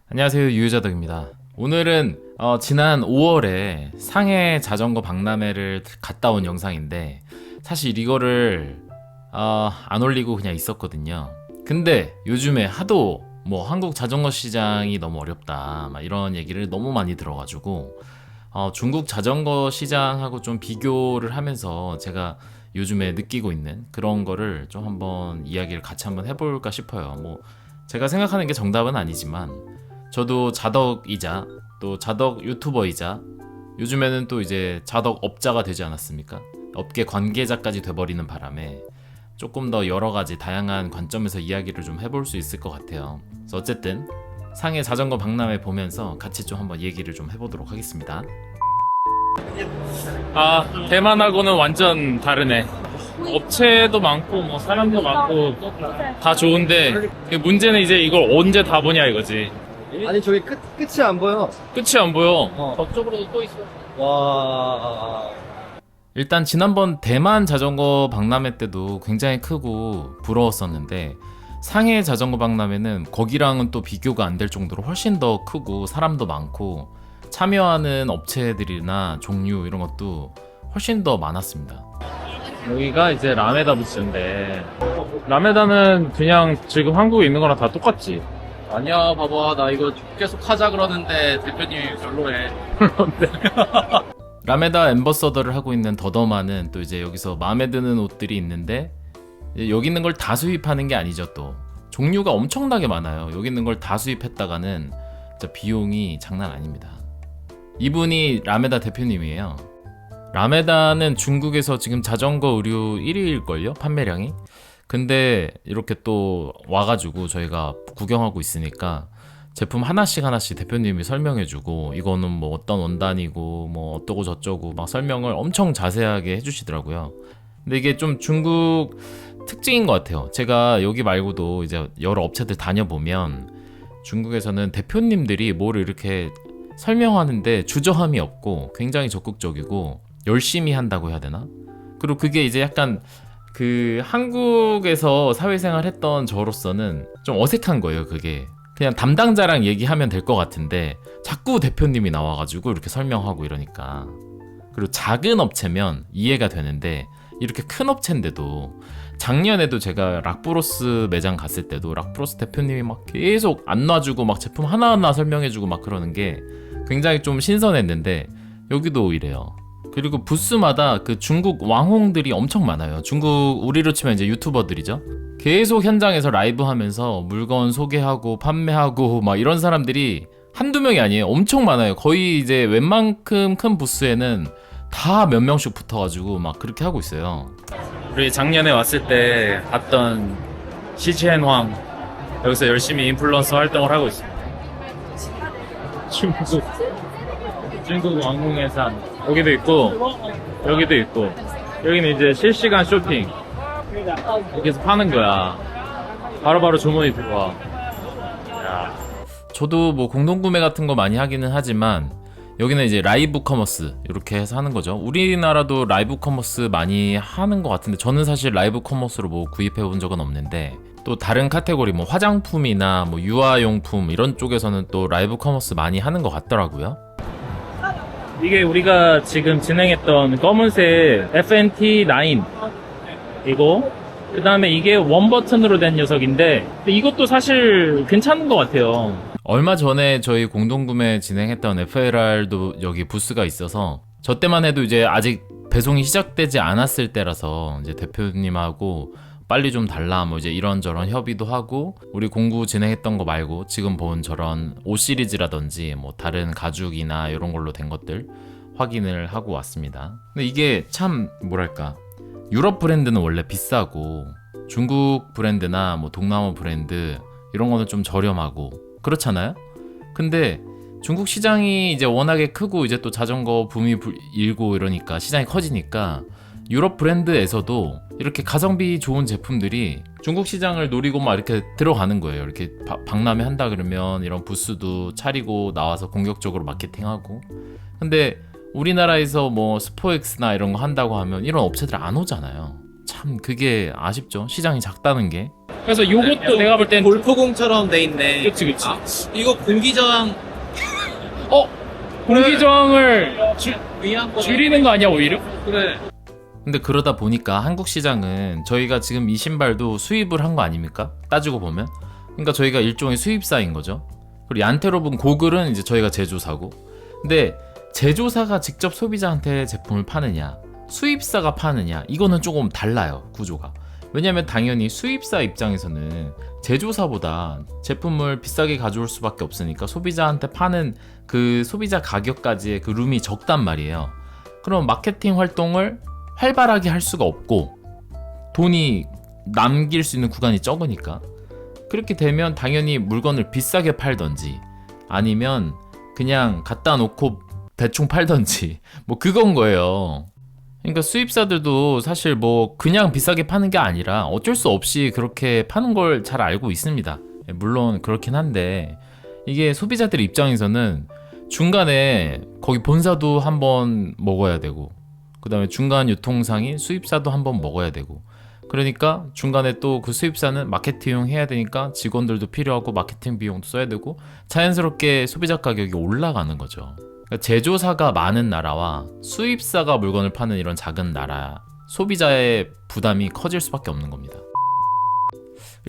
안녕하세요, 유유자덕입니다. 오늘은 지난 5월에 상해 자전거 박람회를 갔다 온 영상인데, 사실 이거를 안 올리고 그냥 있었거든요. 근데 요즘에 하도 뭐 한국 자전거 시장이 너무 어렵다 막 이런 얘기를 너무 많이 들어가지고 중국 자전거 시장하고 좀 비교를 하면서 제가 요즘에 느끼고 있는 그런 거를 좀 한번 이야기를 같이 한번 해볼까 싶어요. 뭐 제가 생각하는 게 정답은 아니지만 저도 자덕이자 또 자덕 유튜버이자 요즘에는 또 이제 자덕 업자가 되지 않았습니까? 업계 관계자까지 돼버리는 바람에 조금 더 여러 가지 다양한 관점에서 이야기를 좀 해볼 수 있을 것 같아요. 그래서 어쨌든 상해 자전거 박람회 보면서 같이 좀 한번 얘기를 좀 해보도록 하겠습니다. 대만하고는 완전 다르네. 업체도 많고 뭐 사람도 많고 다 좋은데 문제는 이제 이걸 언제 다 보냐 이거지. 아니 저기 끝이 안 보여. 끝이 안 보여. 저쪽으로도 또 있어. 와. 일단 지난번 대만 자전거 박람회 때도 굉장히 크고 부러웠었는데, 상해 자전거 박람회는 거기랑은 또 비교가 안 될 정도로 훨씬 더 크고 사람도 많고 참여하는 업체들이나 종류 이런 것도 훨씬 더 많았습니다. 여기가 이제 라메다 부스인데, 라메다는 그냥 지금 한국에 있는 거랑 다 똑같지. 아니야, 봐봐. 나 이거 계속 하자 그러는데 대표님이 별로래. 라메다 앰버서더를 하고 있는 더더마는 또 이제 여기서 마음에 드는 옷들이 있는데, 여기 있는 걸 다 수입하는 게 아니죠. 또 종류가 엄청나게 많아요. 여기 있는 걸 다 수입했다가는 진짜 비용이 장난 아닙니다. 이분이 라메다 대표님이에요. 라메다는 중국에서 지금 자전거 의류 1위일걸요? 판매량이? 근데 이렇게 또 와가지고 저희가 구경하고 있으니까 제품 하나씩 대표님이 설명해주고, 이거는 뭐 어떤 원단이고 뭐 어떠고 저쩌고 막 설명을 엄청 자세하게 해주시더라고요. 근데 이게 좀 중국 특징인 것 같아요. 제가 여기 말고도 이제 여러 업체들 다녀보면 중국에서는 대표님들이 뭐를 이렇게 설명하는데 주저함이 없고 굉장히 적극적이고 열심히 한다고 해야 되나? 그리고 그게 이제 약간 그 한국에서 사회생활 했던 저로서는 좀 어색한 거예요. 그게 그냥 담당자랑 얘기하면 될 것 같은데 자꾸 대표님이 나와가지고 이렇게 설명하고 이러니까. 그리고 작은 업체면 이해가 되는데 이렇게 큰 업체인데도, 작년에도 제가 락브로스 매장 갔을 때도 락브로스 대표님이 막 계속 안 놔주고 막 제품 하나하나 설명해주고 막 그러는 게 굉장히 좀 신선했는데, 여기도 이래요. 그리고 부스마다 그 중국 왕홍들이 엄청 많아요. 중국 우리로 치면 이제 유튜버들이죠. 계속 현장에서 라이브 하면서 물건 소개하고 판매하고 막 이런 사람들이 한두 명이 아니에요. 엄청 많아요. 거의 이제 웬만큼 큰 부스에는 다 몇 명씩 붙어가지고 막 그렇게 하고 있어요. 우리 작년에 왔을 때 봤던 시치엔황, 여기서 열심히 인플루언서 활동을 하고 있습니다. 중국 왕궁해산 여기도 있고 여기도 있고, 여기는 이제 실시간 쇼핑 여기서 파는 거야. 바로바로 주문이 들어와. 야. 저도 뭐 공동구매 같은 거 많이 하기는 하지만 여기는 이제 라이브 커머스 이렇게 해서 하는 거죠. 우리나라도 라이브 커머스 많이 하는 것 같은데 저는 사실 라이브 커머스로 뭐 구입해 본 적은 없는데, 또 다른 카테고리 뭐 화장품이나 뭐 유아용품 이런 쪽에서는 또 라이브 커머스 많이 하는 것 같더라고요. 이게 우리가 지금 진행했던 검은색 FNT9 이거, 그 다음에 이게 원 버튼으로 된 녀석인데 이것도 사실 괜찮은 것 같아요. 얼마 전에 저희 공동구매 진행했던 FLR도 여기 부스가 있어서, 저 때만 해도 이제 아직 배송이 시작되지 않았을 때라서 이제 대표님하고 빨리 좀 달라 뭐 이제 이런저런 협의도 하고, 우리 공구 진행했던 거 말고 지금 본 저런 5 시리즈라든지 뭐 다른 가죽이나 이런 걸로 된 것들 확인을 하고 왔습니다. 근데 이게 참 뭐랄까, 유럽 브랜드는 원래 비싸고 중국 브랜드나 뭐 동남아 브랜드 이런 거는 좀 저렴하고 그렇잖아요. 근데 중국 시장이 이제 워낙에 크고 이제 또 자전거 붐이 일고 이러니까 시장이 커지니까 유럽 브랜드에서도 이렇게 가성비 좋은 제품들이 중국 시장을 노리고 막 이렇게 들어가는 거예요. 이렇게 박람회 한다 그러면 이런 부스도 차리고 나와서 공격적으로 마케팅하고. 근데 우리나라에서 뭐 스포엑스나 이런 거 한다고 하면 이런 업체들 안 오잖아요. 참 그게 아쉽죠. 시장이 작다는 게. 그래서 요것도 내가 볼 땐 골프공처럼 돼 있네. 그치. 아, 이거 공기저항 공기 저항을 위한 거. 줄이는 거 아니야 오히려? 그래. 근데 그러다 보니까 한국 시장은 저희가 지금 이 신발도 수입을 한 거 아닙니까? 따지고 보면. 그러니까 저희가 일종의 수입사인 거죠. 그리고 얀테로분 고글은 이제 저희가 제조사고. 근데 제조사가 직접 소비자한테 제품을 파느냐, 수입사가 파느냐, 이거는 조금 달라요, 구조가. 왜냐면 당연히 수입사 입장에서는 제조사보다 제품을 비싸게 가져올 수밖에 없으니까 소비자한테 파는 그 소비자 가격까지의 그 룸이 적단 말이에요. 그럼 마케팅 활동을 활발하게 할 수가 없고 돈이 남길 수 있는 구간이 적으니까, 그렇게 되면 당연히 물건을 비싸게 팔던지 아니면 그냥 갖다 놓고 대충 팔던지 뭐 그건 거예요. 그러니까 수입사들도 사실 뭐 그냥 비싸게 파는 게 아니라 어쩔 수 없이 그렇게 파는 걸 잘 알고 있습니다. 물론 그렇긴 한데 이게 소비자들 입장에서는 중간에 거기 본사도 한번 먹어야 되고, 그 다음에 중간 유통상인 수입사도 한번 먹어야 되고, 그러니까 중간에 또 그 수입사는 마케팅 해야 되니까 직원들도 필요하고 마케팅 비용도 써야 되고, 자연스럽게 소비자 가격이 올라가는 거죠. 그러니까 제조사가 많은 나라와 수입사가 물건을 파는 이런 작은 나라, 소비자의 부담이 커질 수밖에 없는 겁니다.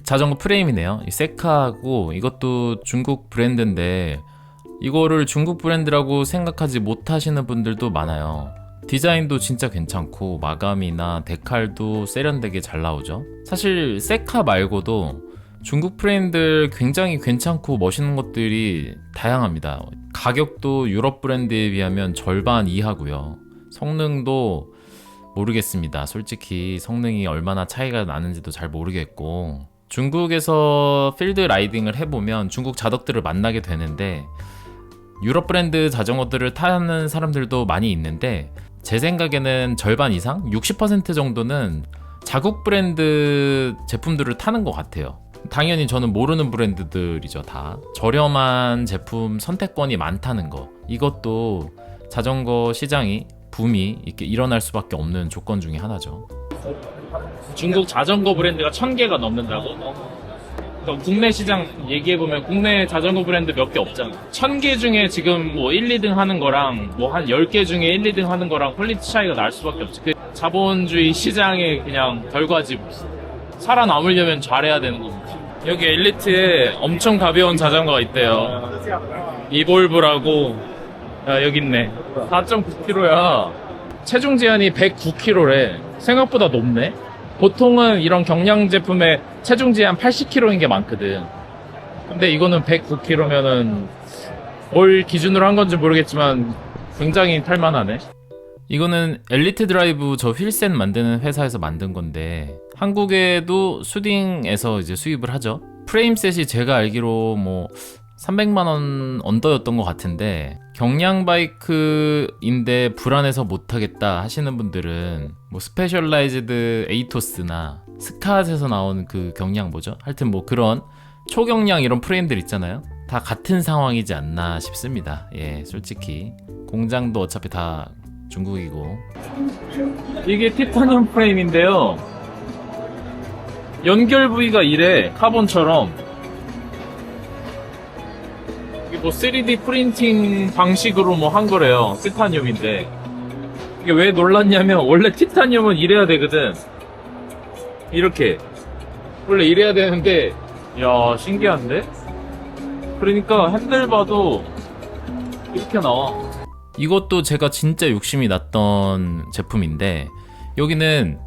자전거 프레임이네요. 이 세카하고 이것도 중국 브랜드인데 이거를 중국 브랜드라고 생각하지 못하시는 분들도 많아요. 디자인도 진짜 괜찮고 마감이나 데칼도 세련되게 잘 나오죠. 사실 세카 말고도 중국 브랜드들 굉장히 괜찮고 멋있는 것들이 다양합니다. 가격도 유럽 브랜드에 비하면 절반 이하고요. 성능도 모르겠습니다. 솔직히 성능이 얼마나 차이가 나는지도 잘 모르겠고, 중국에서 필드 라이딩을 해보면 중국 자덕들을 만나게 되는데 유럽 브랜드 자전거들을 타는 사람들도 많이 있는데 제 생각에는 절반 이상? 60% 정도는 자국 브랜드 제품들을 타는 것 같아요. 당연히 저는 모르는 브랜드들이죠. 다 저렴한 제품 선택권이 많다는 거, 이것도 자전거 시장이 붐이 이렇게 일어날 수밖에 없는 조건 중에 하나죠. 중국 자전거 브랜드가 1000개가 넘는다고? 그러니까 국내 시장 얘기해보면 국내 자전거 브랜드 몇 개 없잖아. 1000개 중에 지금 뭐 1, 2등 하는 거랑 뭐 한 10개 중에 1, 2등 하는 거랑 퀄리티 차이가 날 수밖에 없지. 그 자본주의 시장의 그냥 결과지. 살아남으려면 잘해야 되는 겁니다. 여기 엘리트에 엄청 가벼운 자전거가 있대요. 이볼브라고. 야, 여기 있네. 4.9kg야. 체중 제한이 109kg래. 생각보다 높네. 보통은 이런 경량 제품에 체중 제한 80kg인 게 많거든. 근데 이거는 109kg면은 뭘 기준으로 한 건지 모르겠지만 굉장히 탈만하네. 이거는 엘리트 드라이브 저 휠셋 만드는 회사에서 만든 건데 한국에도 수딩에서 이제 수입을 하죠. 프레임셋이 제가 알기로 뭐 300만원 언더였던 것 같은데, 경량 바이크인데 불안해서 못하겠다 하시는 분들은 뭐 스페셜라이즈드 에이토스나 스캇에서 나온 그 경량 뭐죠? 하여튼 뭐 그런 초경량 이런 프레임들 있잖아요. 다 같은 상황이지 않나 싶습니다. 예, 솔직히 공장도 어차피 다 중국이고. 이게 티타늄 프레임인데요. 연결 부위가 이래. 카본처럼. 이게 뭐 3D 프린팅 방식으로 뭐 한 거래요. 티타늄인데. 이게 왜 놀랐냐면 원래 티타늄은 이래야 되거든. 이렇게. 원래 이래야 되는데, 야, 신기한데? 그러니까 핸들바도 이렇게 나와. 이것도 제가 진짜 욕심이 났던 제품인데, 여기는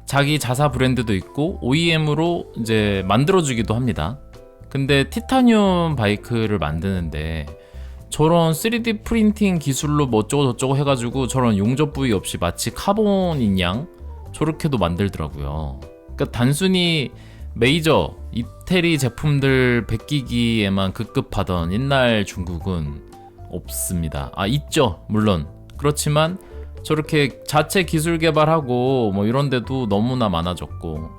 자기 자사 브랜드도 있고 OEM으로 이제 만들어주기도 합니다. 근데 티타늄 바이크를 만드는데 저런 3D 프린팅 기술로 뭐 어쩌고 저쩌고 해가지고 저런 용접 부위 없이 마치 카본인 양 저렇게도 만들더라고요. 그러니까 단순히 메이저 이태리 제품들 베끼기에만 급급하던 옛날 중국은 없습니다. 아, 있죠, 물론. 그렇지만 저렇게 자체 기술 개발하고 뭐 이런 데도 너무나 많아졌고,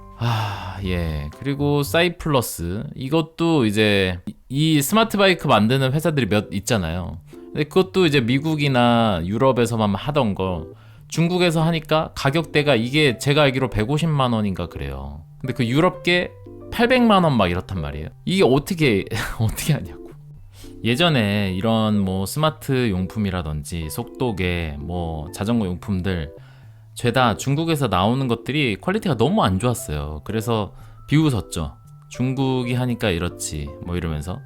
예. 그리고 사이플러스, 이것도 이제 이 스마트 바이크 만드는 회사들이 몇 있잖아요. 근데 그것도 이제 미국이나 유럽에서만 하던 거 중국에서 하니까 가격대가 이게 제가 알기로 150만 원인가 그래요. 근데 그 유럽계 800만 원 막 이렇단 말이에요. 이게 어떻게 어떻게 하냐고. 예전에 이런 뭐 스마트 용품이라든지 속도계, 뭐 자전거 용품들 죄다 중국에서 나오는 것들이 퀄리티가 너무 안 좋았어요. 그래서 비웃었죠. 중국이 하니까 이렇지 뭐 이러면서.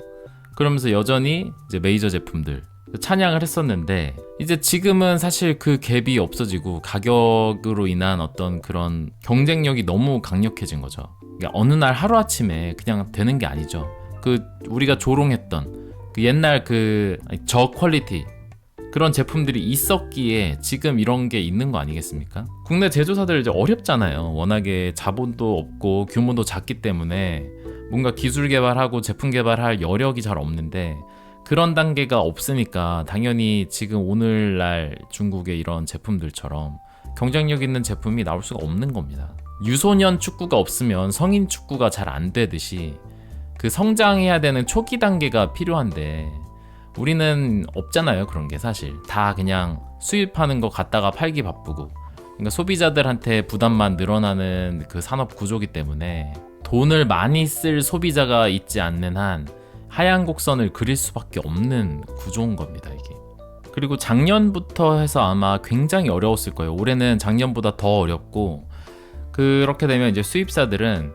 그러면서 여전히 이제 메이저 제품들 찬양을 했었는데, 이제 지금은 사실 그 갭이 없어지고 가격으로 인한 어떤 그런 경쟁력이 너무 강력해진 거죠. 그러니까 어느 날 하루아침에 그냥 되는 게 아니죠. 그 우리가 조롱했던 그 옛날 그 저퀄리티 그런 제품들이 있었기에 지금 이런 게 있는 거 아니겠습니까? 국내 제조사들 이제 어렵잖아요. 워낙에 자본도 없고 규모도 작기 때문에 뭔가 기술 개발하고 제품 개발할 여력이 잘 없는데, 그런 단계가 없으니까 당연히 지금 오늘날 중국의 이런 제품들처럼 경쟁력 있는 제품이 나올 수가 없는 겁니다. 유소년 축구가 없으면 성인 축구가 잘 안 되듯이 그 성장해야 되는 초기 단계가 필요한데 우리는 없잖아요. 그런 게 사실 다 그냥 수입하는 거 갖다가 팔기 바쁘고, 그러니까 소비자들한테 부담만 늘어나는 그 산업 구조기 때문에 돈을 많이 쓸 소비자가 있지 않는 한 하얀 곡선을 그릴 수밖에 없는 구조인 겁니다, 이게. 그리고 작년부터 해서 아마 굉장히 어려웠을 거예요. 올해는 작년보다 더 어렵고, 그렇게 되면 이제 수입사들은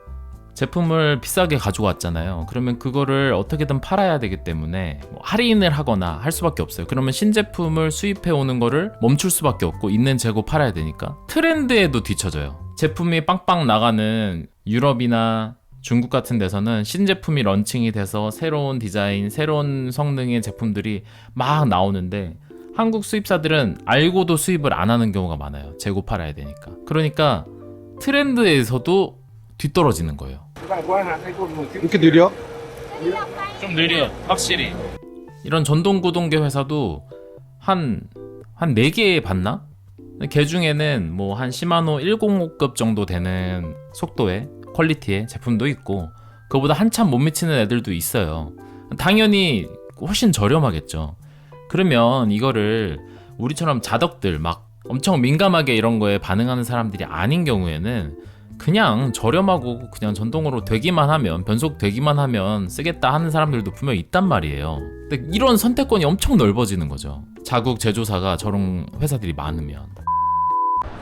제품을 비싸게 가지고 왔잖아요. 그러면 그거를 어떻게든 팔아야 되기 때문에 뭐 할인을 하거나 할 수밖에 없어요. 그러면 신제품을 수입해 오는 거를 멈출 수밖에 없고, 있는 재고 팔아야 되니까 트렌드에도 뒤처져요. 제품이 빵빵 나가는 유럽이나 중국 같은 데서는 신제품이 런칭이 돼서 새로운 디자인, 새로운 성능의 제품들이 막 나오는데, 한국 수입사들은 알고도 수입을 안 하는 경우가 많아요. 재고 팔아야 되니까. 그러니까 트렌드에서도 뒤떨어지는 거예요. 이렇게 느려? 좀 느려, 확실히. 이런 전동구동계 회사도 한 4개 봤나? 걔 중에는 뭐 한 시마노 105급 정도 되는 속도의 퀄리티의 제품도 있고, 그거보다 한참 못 미치는 애들도 있어요. 당연히 훨씬 저렴하겠죠. 그러면 이거를 우리처럼 자덕들 막 엄청 민감하게 이런 거에 반응하는 사람들이 아닌 경우에는 그냥 저렴하고 그냥 전동으로 되기만 하면, 변속 되기만 하면 쓰겠다 하는 사람들도 분명히 있단 말이에요. 근데 이런 선택권이 엄청 넓어지는 거죠. 자국 제조사가 저런 회사들이 많으면.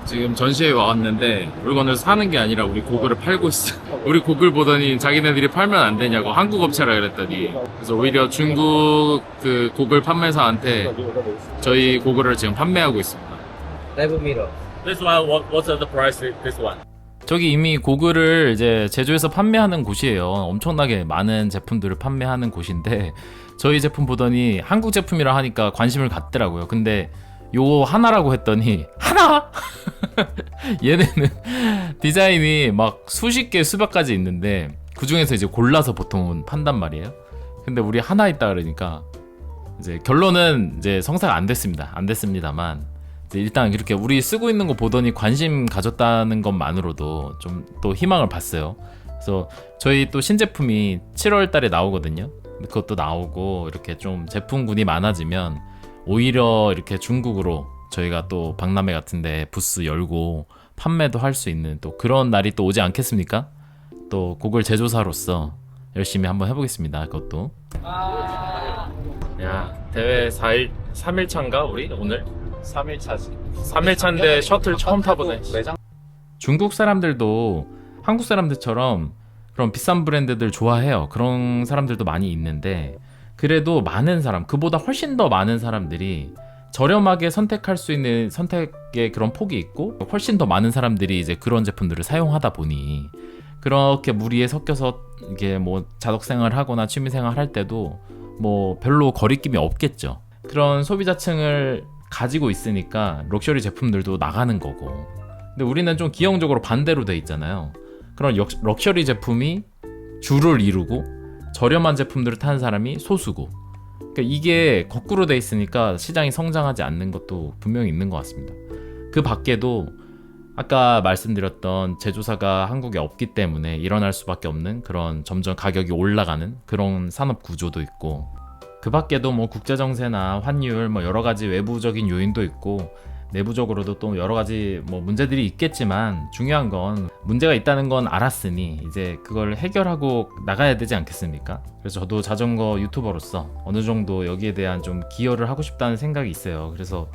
지금 전시회에 왔는데 물건을 사는 게 아니라 우리 고글을 팔고 있어. 우리 고글 보더니 자기네들이 팔면 안 되냐고, 한국 업체라 그랬더니. 그래서 오히려 중국 그 고글 판매사한테 저희 고글을 지금 판매하고 있습니다. Level mirror. This one, what's the price? This one. 저기 이미 고글을 이제 제조해서 판매하는 곳이에요. 엄청나게 많은 제품들을 판매하는 곳인데, 저희 제품 보더니 한국 제품이라 하니까 관심을 갖더라고요. 근데 요거 하나라고 했더니 하나? 얘네는 디자인이 막 수십 개 수백 가지 있는데 그 중에서 이제 골라서 보통은 판단 말이에요. 근데 우리 하나 있다 그러니까 이제 결론은 이제 성사가 안 됐습니다. 안 됐습니다만 이제 일단 이렇게 우리 쓰고 있는 거 보더니 관심 가졌다는 것만으로도 좀 또 희망을 봤어요. 그래서 저희 또 신제품이 7월 달에 나오거든요. 그것도 나오고 이렇게 좀 제품군이 많아지면 오히려 이렇게 중국으로 저희가 또 박람회 같은데 부스 열고 판매도 할 수 있는 또 그런 날이 또 오지 않겠습니까? 또 고글 제조사로서 열심히 한번 해보겠습니다. 그것도. 야, 대회 3일차인가 우리 오늘? 3일차지. 3일차인데 셔틀 처음 타보네. 중국 사람들도 한국 사람들처럼 그런 비싼 브랜드들 좋아해요. 그런 사람들도 많이 있는데, 그래도 많은 사람, 그보다 훨씬 더 많은 사람들이 저렴하게 선택할 수 있는 선택의 그런 폭이 있고, 훨씬 더 많은 사람들이 이제 그런 제품들을 사용하다 보니 그렇게 무리에 섞여서 이게 뭐 자덕생활 하거나 취미생활 할 때도 뭐 별로 거리낌이 없겠죠. 그런 소비자층을 가지고 있으니까 럭셔리 제품들도 나가는 거고. 근데 우리는 좀 기형적으로 반대로 돼 있잖아요. 그런 럭셔리 제품이 주를 이루고 저렴한 제품들을 타는 사람이 소수고, 그러니까 이게 거꾸로 돼 있으니까 시장이 성장하지 않는 것도 분명히 있는 것 같습니다. 그 밖에도 아까 말씀드렸던 제조사가 한국에 없기 때문에 일어날 수밖에 없는 그런 점점 가격이 올라가는 그런 산업 구조도 있고, 그 밖에도 뭐 국제정세나 환율 뭐 여러 가지 외부적인 요인도 있고, 내부적으로도 또 여러 가지 뭐 문제들이 있겠지만 중요한 건 문제가 있다는 건 알았으니 이제 그걸 해결하고 나가야 되지 않겠습니까? 그래서 저도 자전거 유튜버로서 어느 정도 여기에 대한 좀 기여를 하고 싶다는 생각이 있어요. 그래서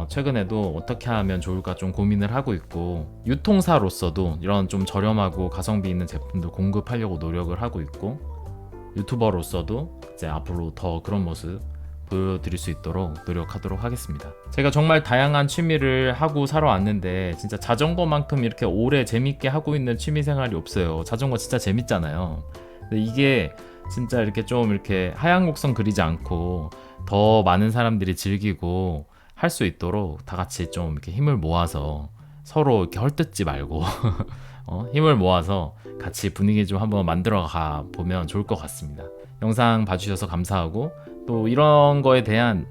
최근에도 어떻게 하면 좋을까 좀 고민을 하고 있고, 유통사로서도 이런 좀 저렴하고 가성비 있는 제품들 공급하려고 노력을 하고 있고, 유튜버로서도 이제 앞으로 더 그런 모습 보여드릴 수 있도록 노력하도록 하겠습니다. 제가 정말 다양한 취미를 하고 살아왔는데 진짜 자전거만큼 이렇게 오래 재밌게 하고 있는 취미 생활이 없어요. 자전거 진짜 재밌잖아요. 근데 이게 진짜 이렇게 좀 이렇게 하얀 곡선 그리지 않고 더 많은 사람들이 즐기고 할 수 있도록 다 같이 좀 이렇게 힘을 모아서 서로 이렇게 헐뜯지 말고 힘을 모아서 같이 분위기 좀 한번 만들어 가 보면 좋을 것 같습니다. 영상 봐주셔서 감사하고, 또 이런 거에 대한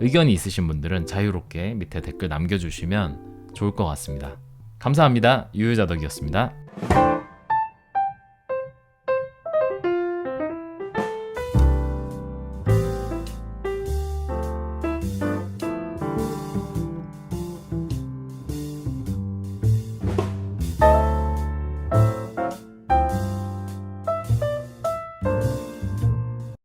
의견이 있으신 분들은 자유롭게 밑에 댓글 남겨주시면 좋을 것 같습니다. 감사합니다. 유유자덕이었습니다.